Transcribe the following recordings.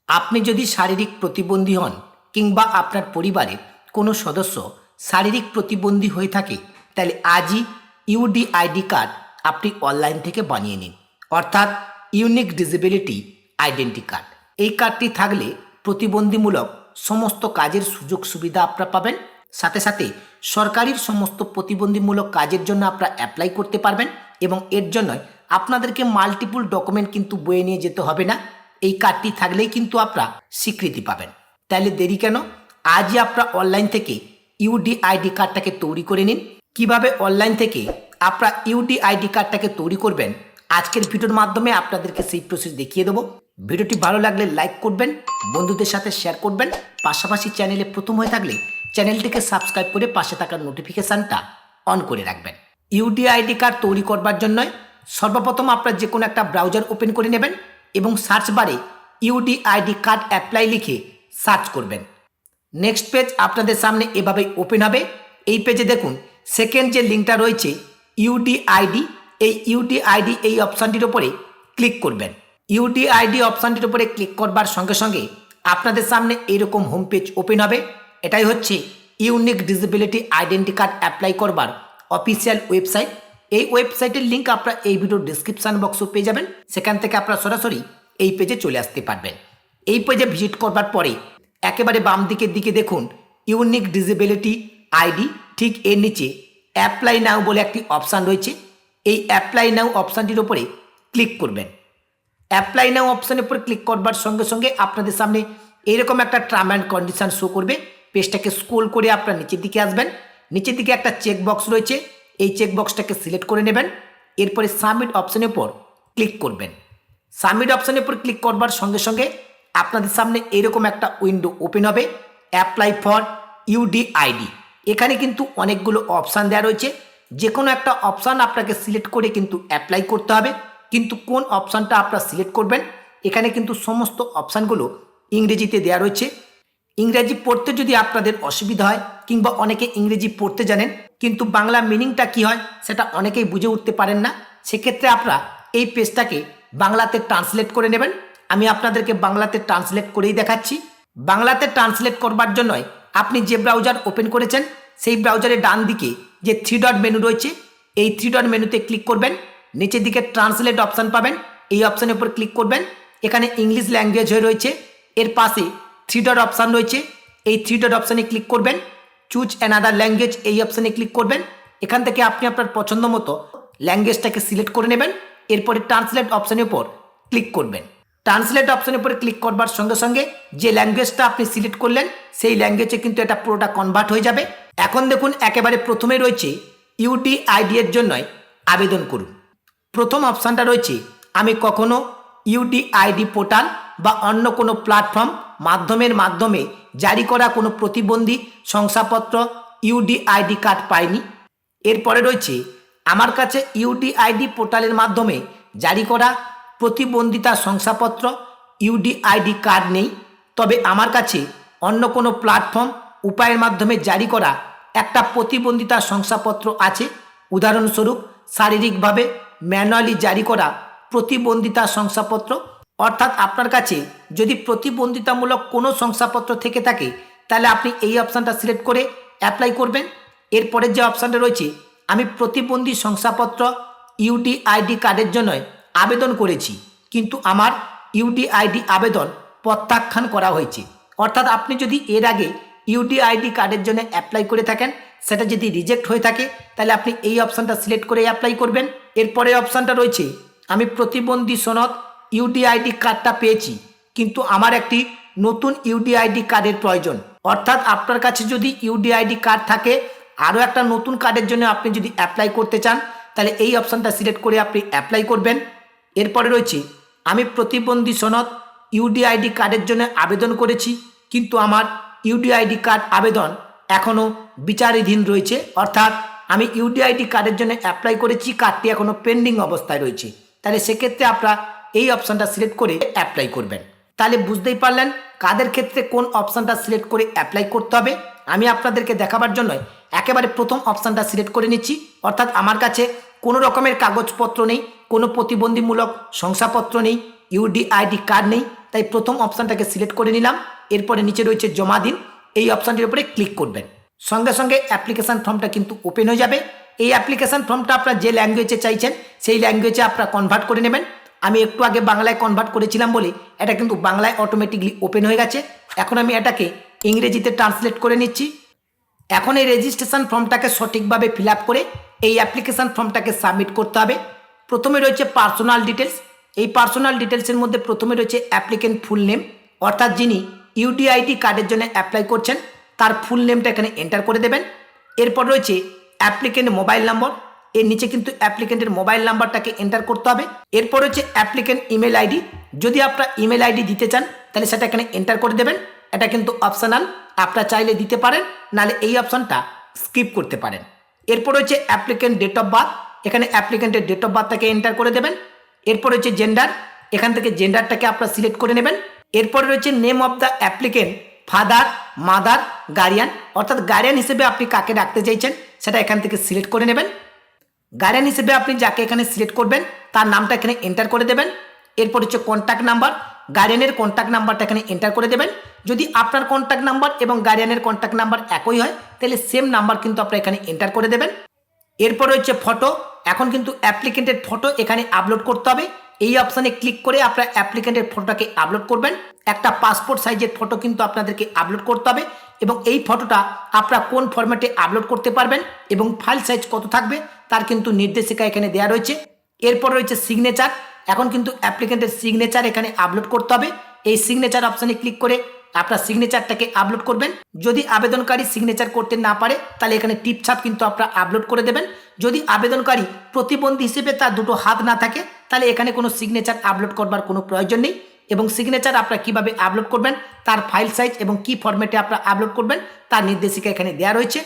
আপনি যদি শারীরিক প্রতিবন্ধী হন কিংবা আপনার পরিবারের কোনো সদস্য শারীরিক প্রতিবন্ধী হয়ে থাকে, তাহলে আজই ইউডিআইডি কার্ড আপনি অনলাইন থেকে বানিয়ে নিন, অর্থাৎ ইউনিক ডিসেবিলিটি আইডেন্টি কার্ড। এই কার্ডটি থাকলে প্রতিবন্ধীমূলক সমস্ত কাজের সুযোগ সুবিধা আপনারা পাবেন, সাথে সাথে সরকারির সমস্ত প্রতিবন্ধীমূলক কাজের জন্য আপনারা অ্যাপ্লাই করতে পারবেন এবং এর জন্য আপনাদেরকে মাল্টিপল ডকুমেন্ট কিন্তু বয়ে নিয়ে যেতে হবে না। এই কার্ডটি থাকলেই কিন্তু আপনারা স্বীকৃতি পাবেন। তাহলে দেরি কেন, আজই আপনারা অনলাইন থেকে ইউডিআইডি কার্ডটাকে তৈরি করে নিন। কিভাবে অনলাইন থেকে আপনারা ইউডিআইডি কার্ডটাকে তৈরি করবেন আজকের ভিডিওর মাধ্যমে আপনাদেরকে সেই প্রসেস দেখিয়ে দেবো। ভিডিওটি ভালো লাগলে লাইক করবেন, বন্ধুদের সাথে শেয়ার করবেন, পাশাপাশি চ্যানেলে প্রথম হয়ে থাকলে চ্যানেলটিকে সাবস্ক্রাইব করে পাশে থাকা নোটিফিকেশানটা অন করে রাখবেন। ইউডিআইডি কার্ড তৈরি করবার জন্য সর্বপ্রথম আপনারা যে কোনো একটা ব্রাউজার ওপেন করে নেবেন এবং সার্চ বারে ইউডিআইডি কার্ড অ্যাপ্লাই লিখে সার্চ করবেন। নেক্সট পেজ আপনাদের সামনে এভাবেই ওপেন হবে। এই পেজে দেখুন সেকেন্ড যে লিঙ্কটা রয়েছে ইউডিআইডি, এই ইউডিআইডি এই অপশানটির উপরে ক্লিক করবেন। ইউডিআইডি অপশানটির উপরে ক্লিক করবার সঙ্গে সঙ্গে আপনাদের সামনে এইরকম হোম পেজ ওপেন হবে। এটাই হচ্ছে unique disability identity card apply করবার অফিসিয়াল ওয়েবসাইট। এই ওয়েবসাইটের লিঙ্ক আপনারা এই ভিডিওর ডিসক্রিপশান বক্সে পেয়ে যাবেন, সেখান থেকে আপনারা সরাসরি এই পেজে চলে আসতে পারবেন। এই পেজে ভিজিট করবার পরে একেবারে বাম দিকের দিকে দেখুন ইউনিক ডিসেবিলিটি আইডি, ঠিক এর নিচে অ্যাপ্লাই নাও বলে একটি অপশান রয়েছে। এই অ্যাপ্লাই নাও অপশানটির উপরে ক্লিক করবেন। অ্যাপ্লাই নাও অপশানের উপরে ক্লিক করবার সঙ্গে সঙ্গে আপনাদের সামনে এরকম একটা টার্ম অ্যান্ড কন্ডিশন শো করবে। পেজটাকে স্ক্রল করে আপনারা নিচের দিকে আসবেন। নিচের দিকে একটা চেক বক্স রয়েছে, এই চেক বক্সটাকে সিলেক্ট করে নেবেন। এরপরে সাবমিট অপশানের উপর ক্লিক করবেন। সাবমিট অপশানের উপর ক্লিক করবার সঙ্গে সঙ্গে আপনাদের সামনে এরকম একটা উইন্ডো ওপেন হবে, অ্যাপ্লাই ফর ইউডিআইডি। এখানে কিন্তু অনেকগুলো অপশান দেওয়া রয়েছে, যে কোনো একটা অপশান আপনাকে সিলেক্ট করে কিন্তু অ্যাপ্লাই করতে হবে। কিন্তু কোন অপশানটা আপনারা সিলেক্ট করবেন, এখানে কিন্তু সমস্ত অপশানগুলো ইংরেজিতে দেওয়া রয়েছে। ইংরেজি পড়তে যদি আপনাদের অসুবিধা হয় কিংবা অনেকে ইংরেজি পড়তে জানেন কিন্তু বাংলা মিনিংটা কী হয় সেটা অনেকেই বুঝে উঠতে পারেন না, সেক্ষেত্রে আপনারা এই পেজটাকে বাংলাতে ট্রান্সলেট করে নেবেন। আমি আপনাদেরকে বাংলাতে ট্রান্সলেট করেই দেখাচ্ছি। বাংলাতে ট্রান্সলেট করবার জন্য আপনি যে ব্রাউজার ওপেন করেছেন সেই ব্রাউজারের ডান দিকে যে 3 ডট মেনু রয়েছে, এই 3 ডট মেনুতে ক্লিক করবেন। নিচের দিকে ট্রান্সলেট অপশান পাবেন, এই অপশানের উপর ক্লিক করবেন। এখানে ইংলিশ ল্যাঙ্গুয়েজ হয়ে রয়েছে, এর পাশে 3 ডট অপশান রয়েছে, এই 3 ডট অপশানে ক্লিক করবেন। চুজ অ্যানাদার ল্যাঙ্গুয়েজ এই অপশানে ক্লিক করবেন। এখান থেকে আপনি আপনার পছন্দ মতো ল্যাঙ্গুয়েজটাকে সিলেক্ট করে নেবেন। এরপরে ট্রান্সলেট অপশানের উপর ক্লিক করবেন। ট্রান্সলেট অপশানের উপরে ক্লিক করবার সঙ্গে সঙ্গে যে ল্যাঙ্গুয়েজটা আপনি সিলেক্ট করলেন সেই ল্যাঙ্গুয়েজে কিন্তু এটা পুরোটা কনভার্ট হয়ে যাবে। এখন দেখুন একেবারে প্রথমে রয়েছে ইউডিআইডি এর জন্য আবেদন করুন। প্রথম অপশানটা রয়েছে আমি কখনো ইউডিআইডি পোর্টাল বা অন্য কোনো প্ল্যাটফর্ম মাধ্যমে জারি করা কোনো প্রতিবন্ধী শংসাপত্র ইউডিআইডি কার্ড পাইনি। এরপরে রয়েছে আমার কাছে ইউডিআইডি পোর্টালের মাধ্যমে জারি করা প্রতিবন্ধিতা শংসাপত্র ইউডিআইডি কার্ড নেই, তবে আমার কাছে অন্য কোনো প্ল্যাটফর্ম উপায়ের মাধ্যমে জারি করা একটা প্রতিবন্ধিতা শংসাপত্র আছে। উদাহরণস্বরূপ শারীরিকভাবে ম্যানুয়ালি জারি করা প্রতিবন্ধিতা শংসাপত্র। অর্থাৎ আপনার কাছে যদি প্রতিবন্ধিতামূলক কোনো শংসাপত্র থেকে থাকে তাহলে আপনি এই অপশানটা সিলেক্ট করে অ্যাপ্লাই করবেন। এরপরের যে অপশানটা রয়েছে আমি প্রতিবন্ধী শংসাপত্র ইউডিআইডি কার্ডের জন্য আবেদন করেছি কিন্তু আমার ইউডিআইডি আবেদন প্রত্যাখ্যান করা হয়েছে। অর্থাৎ আপনি যদি এর আগে ইউডিআইডি কার্ডের জন্য অ্যাপ্লাই করে থাকেন, সেটা যদি রিজেক্ট হয়ে থাকে তাহলে আপনি এই অপশানটা সিলেক্ট করে অ্যাপ্লাই করবেন। এরপরে অপশানটা রয়েছে আমি প্রতিবন্ধী সনদ ইউডিআইডি কার্ডটা পেয়েছি কিন্তু আমার একটি নতুন ইউডিআইডি কার্ডের প্রয়োজন। অর্থাৎ আপনার কাছে যদি ইউডিআইডি কার্ড থাকে আরও একটা নতুন কার্ডের জন্য আপনি যদি অ্যাপ্লাই করতে চান তাহলে এই অপশানটা সিলেক্ট করে আপনি অ্যাপ্লাই করবেন। এরপরে রয়েছে আমি প্রতিবন্ধী সনদ ইউডিআইডি কার্ডের জন্য আবেদন করেছি কিন্তু আমার ইউডিআইডি কার্ড আবেদন এখনও বিচারাধীন রয়েছে। অর্থাৎ আমি ইউডিআইডি কার্ডের জন্য অ্যাপ্লাই করেছি, কার্ডটি এখনও পেন্ডিং অবস্থায় রয়েছে, তাহলে সেক্ষেত্রে আপনারা এই অপশানটা সিলেক্ট করে অ্যাপ্লাই করবেন। তাহলে বুঝতেই পারলেন কাদের ক্ষেত্রে কোন অপশানটা সিলেক্ট করে অ্যাপ্লাই করতে হবে। আমি আপনাদেরকে দেখাবার জন্য একেবারে প্রথম অপশানটা সিলেক্ট করে নিচ্ছি। অর্থাৎ আমার কাছে কোনো রকমের কাগজপত্র নেই, কোনো প্রতিবন্ধীমূলক শংসাপত্র নেই, ইউডিআইডি কার্ড নেই, তাই প্রথম অপশানটাকে সিলেক্ট করে নিলাম। এরপরে নিচে রয়েছে জমা দিন, এই অপশানটির উপরে ক্লিক করবেন। সঙ্গে সঙ্গে অ্যাপ্লিকেশান ফর্মটা কিন্তু ওপেন হয়ে যাবে। এই অ্যাপ্লিকেশান ফর্মটা আপনার যে ল্যাঙ্গুয়েজে চাইছেন সেই ল্যাঙ্গুয়েজে আপনারা কনভার্ট করে নেবেন। আমি একটু আগে বাংলায় কনভার্ট করেছিলাম বলে এটা কিন্তু বাংলায় অটোমেটিকলি ওপেন হয়ে গেছে। এখন আমি এটাকে ইংরেজিতে ট্রান্সলেট করে নিচ্ছি। এখন এই রেজিস্ট্রেশন ফর্মটাকে সঠিকভাবে ফিল আপ করে এই অ্যাপ্লিকেশান ফর্মটাকে সাবমিট করতে হবে। প্রথমে রয়েছে পার্সোনাল ডিটেলস। এই পার্সোনাল ডিটেলসের মধ্যে প্রথমে রয়েছে অ্যাপ্লিকেন্ট ফুল নেম, অর্থাৎ যিনি ইউডিআইডি কার্ডের জন্য অ্যাপ্লাই করছেন তার ফুল নেমটা এখানে এন্টার করে দেবেন। এরপর রয়েছে অ্যাপ্লিকেন্ট মোবাইল নম্বর, এর নিচে কিন্তু অ্যাপ্লিকেন্টের মোবাইল নাম্বারটাকে এন্টার করতে হবে। এরপর হচ্ছে অ্যাপ্লিকেন্ট ইমেল আইডি, যদি আপনারা ইমেল আইডি দিতে চান তাহলে সেটা এখানে এন্টার করে দেবেন। এটা কিন্তু অপশনাল, আপনারা চাইলে দিতে পারেন, নাহলে এই অপশনটা স্কিপ করতে পারেন। এরপর হচ্ছে অ্যাপ্লিকেন্ট ডেট অফ বার্থ, এখানে অ্যাপ্লিকেন্টের ডেট অফ বার্থটাকে এন্টার করে দেবেন। এরপর হচ্ছে জেন্ডার, এখান থেকে জেন্ডারটাকে আপনারা সিলেক্ট করে নেবেন। এরপরে রয়েছে name of the applicant, father, mother, guardian, অর্থাৎ গার্ডিয়ান হিসেবে আপনি কাকে ডাকতে চাইছেন সেটা এখান থেকে সিলেক্ট করে নেবেন। গার্ডিয়ান হিসেবে আপনি যাকে এখানে সিলেক্ট করবেন তার নামটা এখানে এন্টার করে দেবেন। এরপর হচ্ছে কন্ট্যাক্ট নাম্বার, গার্ডিয়ানের কন্ট্যাক্ট নাম্বারটা এখানে এন্টার করে দেবেন। যদি আপনার কন্ট্যাক্ট নাম্বার এবং গার্ডিয়ানের কন্ট্যাক্ট নাম্বার একই হয় তাহলে সেম নাম্বার কিন্তু আপনারা এখানে এন্টার করে দেবেন। এরপর হচ্ছে ফটো, এখন কিন্তু অ্যাপ্লিকেন্টের ফটো এখানে আপলোড করতে হবে। এই অপশানে ক্লিক করে আপনারা অ্যাপ্লিকেন্টের ফটোটাকে আপলোড করবেন। একটা পাসপোর্ট সাইজের ফটো কিন্তু আপনাদেরকে আপলোড করতে হবে এবং এই ফটোটা আপনারা কোন ফরম্যাটে আপলোড করতে পারবেন এবং ফাইল সাইজ কত থাকবে তার কিন্তু নির্দেশিকা এখানে দেওয়া রয়েছে। এরপর রয়েছে সিগনেচার, এখন কিন্তু অ্যাপ্লিকেন্টের সিগনেচার এখানে আপলোড করতে হবে। এই সিগনেচার অপশানে ক্লিক করে আপনার সিগনেচারটাকে আপলোড করবেন। যদি আবেদনকারী সিগনেচার করতে না পারে তাহলে এখানে টিপছাপ কিন্তু আপনারা আপলোড করে দেবেন। যদি আবেদনকারী প্রতিবন্ধী হিসেবে তার দুটো হাত না থাকে তাহলে এখানে কোনো সিগনেচার আপলোড করবার কোনো প্রয়োজন নেই। এবং সিগনেচার আপনারা কীভাবে আপলোড করবেন, তার ফাইল সাইজ এবং কী ফরম্যাটে আপনারা আপলোড করবেন তার নির্দেশিকা এখানে দেওয়া রয়েছে।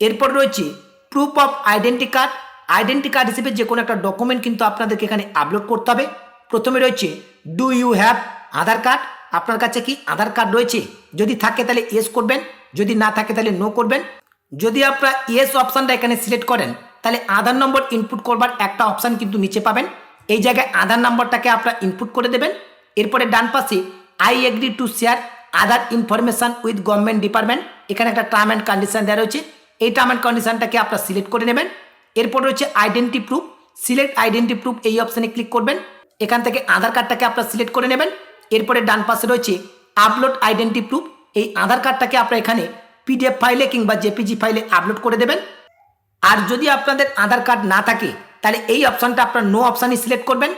এরপর রয়েছে proof of identity card, identity card হিসেবে যে কোনো একটা ডকুমেন্ট কিন্তু আপনাদেরকে এখানে আপলোড করতে হবে। প্রথমে রয়েছে do you have Aadhaar card, আপনার কাছে কি আধার কার্ড রয়েছে? যদি থাকে তাহলে ইয়েস করবেন, যদি না থাকে তাহলে নো করবেন। যদি আপনারা ইয়েস অপশানটা এখানে সিলেক্ট করেন তাহলে আধার নম্বর ইনপুট করবার একটা অপশান কিন্তু নিচে পাবেন। এই জায়গায় আধার নম্বরটাকে আপনারা ইনপুট করে দেবেন। এরপরে ডান পাশে I agree to share Aadhaar information with government department, এখানে একটা টার্ম অ্যান্ড কন্ডিশন দেওয়া রয়েছে। এই টার্ম অ্যান্ড কন্ডিশনটাকে আপনারা সিলেক্ট করে নেবেন। এরপর রয়েছে identity proof, select identity proof, এই অপশানে ক্লিক করবেন। এখান থেকে আধার কার্ডটাকে আপনারা সিলেক্ট করে নেবেন। এরপরে ডান পাশে রয়েছে আপলোড আইডেন্টি প্রুফ, এই আধার কার্ডটাকে আপনারা এখানে পিডিএফ ফাইলে কিংবা জেপিজি ফাইলে আপলোড করে দেবেন। আর যদি আপনাদের আধার কার্ড না থাকে তাহলে এই অপশানটা আপনারা নো অপশানই সিলেক্ট করবেন।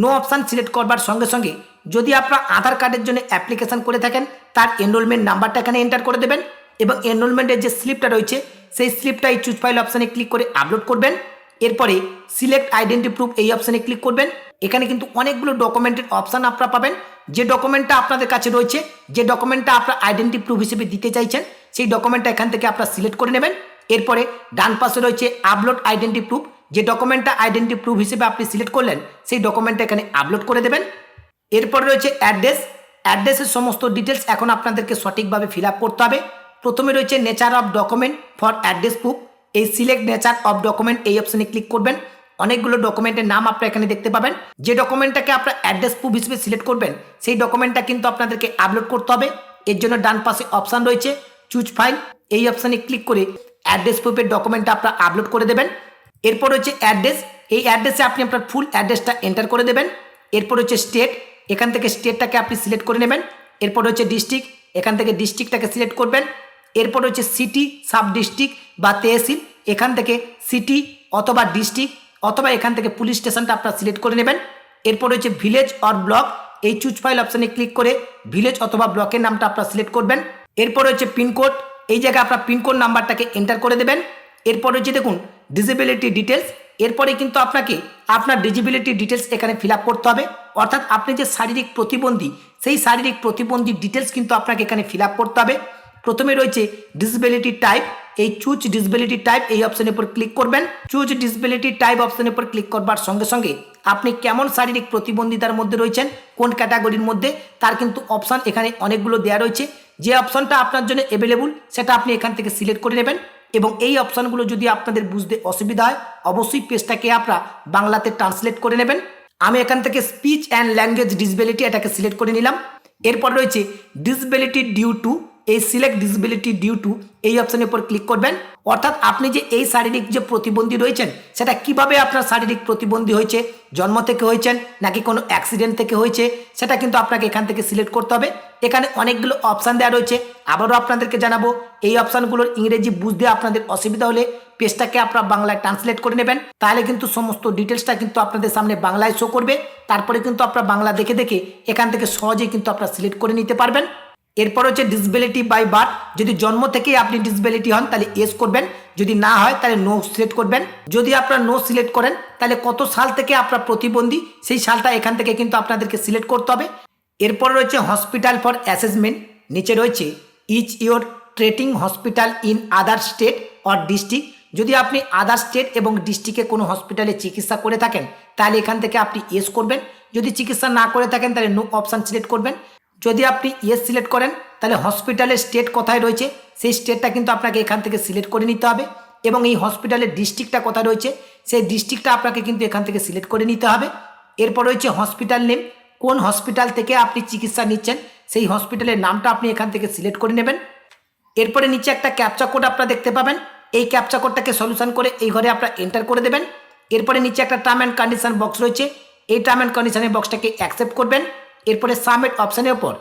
নো অপশান সিলেক্ট করবার সঙ্গে সঙ্গে যদি আপনারা আধার কার্ডের জন্য অ্যাপ্লিকেশান করে থাকেন তার এনরোলমেন্ট নাম্বারটা এখানে এন্টার করে দেবেন এবং এনরোলমেন্টের যে স্লিপটা রয়েছে সেই স্লিপটা এই চুজ ফাইল অপশানে ক্লিক করে আপলোড করবেন। এরপরে সিলেক্ট আইডেন্টি প্রুফ, এই অপশানে ক্লিক করবেন। এখানে কিন্তু অনেকগুলো ডকুমেন্টের অপশান আপনারা পাবেন। যে ডকুমেন্টটা আপনাদের কাছে রয়েছে, যে ডকুমেন্টটা আপনারা আইডেন্টি প্রুফ হিসেবে দিতে চাইছেন সেই ডকুমেন্টটা এখান থেকে আপনারা সিলেক্ট করে নেবেন। এরপরে ডান পাশে রয়েছে আপলোড আইডেন্টি প্রুফ, যে ডকুমেন্টটা আইডেন্টি প্রুফ হিসেবে আপনি সিলেক্ট করলেন সেই ডকুমেন্টটা এখানে আপলোড করে দেবেন। এরপরে রয়েছে অ্যাড্রেস, অ্যাড্রেসের সমস্ত ডিটেলস এখন আপনাদেরকে সঠিকভাবে ফিল আপ করতে হবে। প্রথমে রয়েছে nature of document for address proof, এই সিলেক্ট নেচার অফ ডকুমেন্ট এই অপশানে ক্লিক করবেন। অনেকগুলো ডকুমেন্টের নাম আপনারা এখানে দেখতে পাবেন। যে ডকুমেন্টটাকে আপনারা অ্যাড্রেস প্রুফ হিসেবে সিলেক্ট করবেন সেই ডকুমেন্টটা কিন্তু আপনাদেরকে আপলোড করতে হবে। এর জন্য ডান পাশে অপশান রয়েছে চুজ ফাইল, এই অপশানে ক্লিক করে অ্যাড্রেস প্রুফের ডকুমেন্টটা আপনারা আপলোড করে দেবেন। এরপর হচ্ছে অ্যাড্রেস, এই অ্যাড্রেসে আপনি আপনার ফুল অ্যাড্রেসটা এন্টার করে দেবেন। এরপর হচ্ছে স্টেট, এখান থেকে স্টেটটাকে আপনি সিলেক্ট করে নেবেন। এরপর হচ্ছে ডিস্ট্রিক্ট, এখান থেকে ডিস্ট্রিক্টটাকে সিলেক্ট করবেন। এরপর হচ্ছে সিটি, সাব ডিস্ট্রিক্ট বা তহসিল, এখান থেকে সিটি অথবা ডিস্ট্রিক্ট অথবা এখান থেকে পুলিশ স্টেশনটা আপনারা সিলেক্ট করে নেবেন। এরপর হচ্ছে ভিলেজ অর ব্লক, এই চুজ ফাইল অপশানে ক্লিক করে ভিলেজ অথবা ব্লকের নামটা আপনারা সিলেক্ট করবেন। এরপর হচ্ছে পিনকোড, এই জায়গায় আপনার পিনকোড নাম্বারটাকে এন্টার করে দেবেন। এরপর হচ্ছে দেখুন ডিসেবিলিটি ডিটেলস, এরপরে কিন্তু আপনাকে আপনার ডিসেবিলিটি ডিটেলস এখানে ফিল আপ করতে হবে, অর্থাৎ আপনি যে শারীরিক প্রতিবন্ধী সেই শারীরিক প্রতিবন্ধী ডিটেলস কিন্তু আপনাকে এখানে ফিল আপ করতে হবে। প্রথমে রয়েছে ডিসেবিলিটি টাইপ, এই চুজ ডিসেবিলিটি টাইপ এই অপশনের উপর ক্লিক করবেন। চুজ ডিসেবিলিটি টাইপ অপশনের উপর ক্লিক করবার সঙ্গে সঙ্গে আপনি কেমন শারীরিক প্রতিবন্ধিতার মধ্যে রয়েছেন, কোন ক্যাটাগরির মধ্যে, তার কিন্তু অপশান এখানে অনেকগুলো দেওয়া রয়েছে। যে অপশানটা আপনার জন্য অ্যাভেলেবল সেটা আপনি এখান থেকে সিলেক্ট করে নেবেন এবং এই অপশানগুলো যদি আপনাদের বুঝতে অসুবিধা হয় অবশ্যই পেজটাকে আপনারা বাংলাতে ট্রান্সলেট করে নেবেন। আমি এখান থেকে স্পিচ অ্যান্ড ল্যাঙ্গুয়েজ ডিসেবিলিটি এটাকে সিলেক্ট করে নিলাম। এরপর রয়েছে ডিসেবিলিটি ডিউ টু, এই সিলেক্ট ডিসেবিলিটি ডিউ টু এই অপশনের উপর ক্লিক করবেন। অর্থাৎ আপনি যে এই শারীরিক যে প্রতিবন্ধী রয়েছেন সেটা কিভাবে আপনার শারীরিক প্রতিবন্ধী হয়েছে, জন্ম থেকে হয়েছেন নাকি কোনো অ্যাক্সিডেন্ট থেকে হয়েছে, সেটা কিন্তু আপনাকে এখান থেকে সিলেক্ট করতে হবে। এখানে অনেকগুলো অপশান দেওয়া রয়েছে। আবারও আপনাদেরকে জানাবো, এই অপশানগুলোর ইংরেজি বুঝতে আপনাদের অসুবিধা হলে পেজটাকে আপনারা বাংলায় ট্রান্সলেট করে নেবেন, তাহলে কিন্তু সমস্ত ডিটেলসটা কিন্তু আপনাদের সামনে বাংলায় শো করবে। তারপরে কিন্তু আপনারা বাংলা দেখে দেখে এখান থেকে সহজেই কিন্তু আপনারা সিলেক্ট করে নিতে পারবেন। এরপর হচ্ছে ডিসেবিলিটি বাই বার্থ, যদি জন্ম থেকেই আপনি ডিসেবিলিটি হন তাহলে ইয়েস করবেন, যদি না হয় তাহলে নো সিলেক্ট করবেন। যদি আপনারা নো সিলেক্ট করেন তাহলে কত সাল থেকে আপনার প্রতিবন্ধী সেই সালটা এখান থেকে কিন্তু আপনাদেরকে সিলেক্ট করতে হবে। এরপর রয়েছে হসপিটাল ফর অ্যাসেসমেন্ট, নিচে রয়েছে is your treating hospital in other state or district, যদি আপনি আদার স্টেট এবং ডিস্ট্রিক্টে কোনো হসপিটালে চিকিৎসা করে থাকেন তাহলে এখান থেকে আপনি ইয়েস করবেন, যদি চিকিৎসা না করে থাকেন তাহলে নো অপশান সিলেক্ট করবেন। যদি আপনি ইয়েস সিলেক্ট করেন তাহলে হসপিটালের স্টেট কোথায় রয়েছে সেই স্টেটটা কিন্তু আপনাকে এখান থেকে সিলেক্ট করে নিতে হবে, এবং এই হসপিটালের ডিস্ট্রিক্টটা কোথায় রয়েছে সেই ডিস্ট্রিক্টটা আপনাকে কিন্তু এখান থেকে সিলেক্ট করে নিতে হবে। এরপর রয়েছে হসপিটাল নেম, কোন হসপিটাল থেকে আপনি চিকিৎসা নিচ্ছেন সেই হসপিটালের নামটা আপনি এখান থেকে সিলেক্ট করে নেবেন। এরপরে নিচে একটা ক্যাপচা কোড আপনারা দেখতে পাবেন, এই ক্যাপচা কোডটাকে সলিউশন করে এই ঘরে আপনারা এন্টার করে দেবেন। এরপরে নিচে একটা টার্ম অ্যান্ড কন্ডিশন বক্স রয়েছে, এই টার্ম অ্যান্ড কন্ডিশনের বক্সটাকে অ্যাকসেপ্ট করবেন। এরপরে সাবমিট অপশানের উপর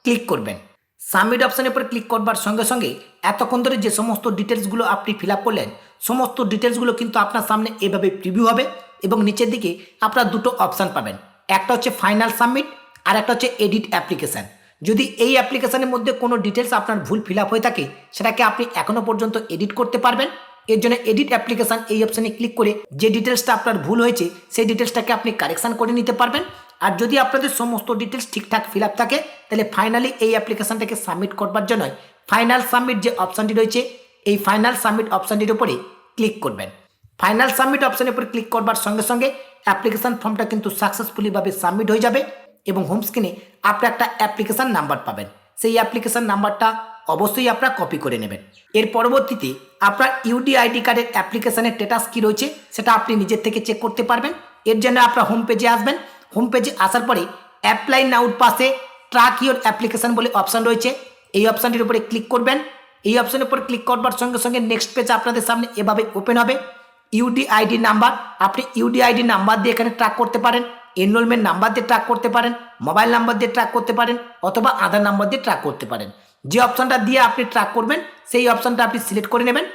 ক্লিক করবেন। সাবমিট অপশানের উপর ক্লিক করবার সঙ্গে সঙ্গে এতক্ষণ ধরে যে সমস্ত ডিটেলসগুলো আপনি ফিল আপ করলেন সমস্ত ডিটেলসগুলো কিন্তু আপনার সামনে এভাবে প্রিভিউ হবে, এবং নিচের দিকে আপনারা দুটো অপশান পাবেন, একটা হচ্ছে ফাইনাল সাবমিট আর একটা হচ্ছে এডিট অ্যাপ্লিকেশান। যদি এই অ্যাপ্লিকেশানের মধ্যে কোনো ডিটেলস আপনার ভুল ফিল আপ হয়ে থাকে সেটাকে আপনি এখনও পর্যন্ত এডিট করতে পারবেন। এর জন্য এডিট অ্যাপ্লিকেশান এই অপশানে ক্লিক করে যে ডিটেলসটা আপনার ভুল হয়েছে সেই ডিটেলসটাকে আপনি কারেকশান করে নিতে পারবেন। আর যদি আপনাদের সমস্ত ডিটেলস ঠিকঠাক ফিল আপ থাকে তাহলে ফাইনালি এই অ্যাপ্লিকেশানটাকে সাবমিট করবার জন্য ফাইনাল সাবমিট যে অপশানটি রয়েছে এই ফাইনাল সাবমিট অপশানটির উপরে ক্লিক করবেন। ফাইনাল সাবমিট অপশানের উপর ক্লিক করবার সঙ্গে সঙ্গে অ্যাপ্লিকেশান ফর্মটা কিন্তু সাকসেসফুলিভাবে সাবমিট হয়ে যাবে, এবং হোম স্ক্রিনে আপনি একটা অ্যাপ্লিকেশান নাম্বার পাবেন, সেই অ্যাপ্লিকেশান নাম্বারটা অবশ্যই আপনারা কপি করে নেবেন। এর পরবর্তীতে আপনার ইউডিআইডি কার্ডের অ্যাপ্লিকেশানের স্ট্যাটাস কী রয়েছে সেটা আপনি নিজের থেকে চেক করতে পারবেন। এর জন্য আপনার হোম পেজে আসবেন, হোম পেজে আসার পরে অ্যাপ্লাই নাউর পাশে ট্র্যাক ইওর অ্যাপ্লিকেশান বলে অপশান রয়েছে, এই অপশানটির উপরে ক্লিক করবেন। এই অপশানের উপর ক্লিক করবার সঙ্গে সঙ্গে নেক্সট পেজ আপনাদের সামনে এভাবে ওপেন হবে। ইউডিআইডি নাম্বার, আপনি ইউডিআইডি নাম্বার দিয়ে এখানে ট্র্যাক করতে পারেন, এনরোলমেন্ট নাম্বার দিয়ে ট্র্যাক করতে পারেন, মোবাইল নাম্বার দিয়ে ট্র্যাক করতে পারেন, অথবা আধার নাম্বার দিয়ে ট্র্যাক করতে পারেন। যে অপশানটা দিয়ে আপনি ট্র্যাক করবেন সেই অপশানটা আপনি সিলেক্ট করে নেবেন।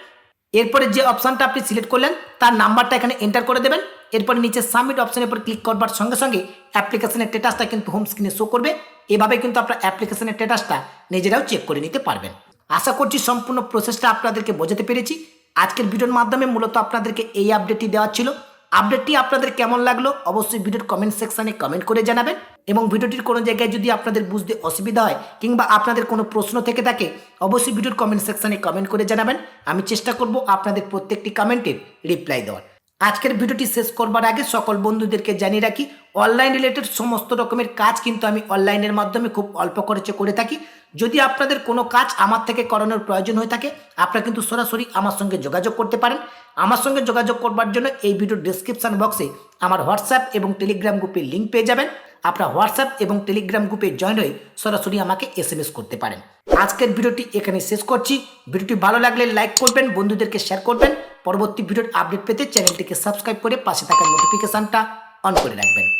এরপরে যে অপশানটা আপনি সিলেক্ট করলেন তার নাম্বারটা এখানে এন্টার করে দেবেন। এরপরে নিচে সাবমিট অপশানের উপর ক্লিক করবার সঙ্গে সঙ্গে অ্যাপ্লিকেশনের স্ট্যাটাসটা কিন্তু হোম স্ক্রিনে শো করবে। এভাবে কিন্তু আপনার অ্যাপ্লিকেশনের স্ট্যাটাসটা নিজেরাও চেক করে নিতে পারবেন। আশা করছি সম্পূর্ণ প্রসেসটা আপনাদেরকে বোঝাতে পেরেছি। আজকের ভিডিওর মাধ্যমে মূলত আপনাদেরকে এই আপডেটটি দেওয়া ছিল। আপডেটটি আপনাদের কেমন লাগলো অবশ্যই ভিডিওর কমেন্ট সেকশানে কমেন্ট করে জানাবেন, এবং ভিডিওটির কোনো জায়গায় যদি আপনাদের বুঝতে অসুবিধা হয় কিংবা আপনাদের কোনো প্রশ্ন থেকে থাকে অবশ্যই ভিডিওর কমেন্ট সেকশানে কমেন্ট করে জানাবেন। আমি চেষ্টা করব আপনাদের প্রত্যেকটি কমেন্টের রিপ্লাই দেওয়ার। আজকের ভিডিওটি শেষ করবার আগে সকল বন্ধুদেরকে জানিয়ে রাখি, অনলাইন রিলেটেড সমস্ত রকমের কাজ কিন্তু আমি অনলাইনের মাধ্যমে খুব অল্প খরচে করে থাকি। যদি আপনাদের কোনো কাজ আমার থেকে করানোর প্রয়োজন হয়ে থাকে আপনারা কিন্তু সরাসরি আমার সঙ্গে যোগাযোগ করতে পারেন। আমার সঙ্গে যোগাযোগ করবার জন্য এই ভিডিওর ডেসক্রিপশন বক্সে আমার হোয়াটসঅ্যাপ এবং টেলিগ্রাম গ্রুপের লিঙ্ক পেয়ে যাবেন। আপনার হোয়াটসঅ্যাপ এবং টেলিগ্রাম গ্রুপে জয়েন হয়ে সরাসরি আমাকে SMS করতে পারেন। আজকের ভিডিওটি এখানে শেষ করছি। ভিডিওটি ভালো লাগলে লাইক করবেন, বন্ধুদেরকে শেয়ার করবেন। পরবর্তী ভিডিওর আপডেট পেতে চ্যানেলটিকে সাবস্ক্রাইব করে পাশে থাকা নোটিফিকেশানটা অন করে রাখবেন।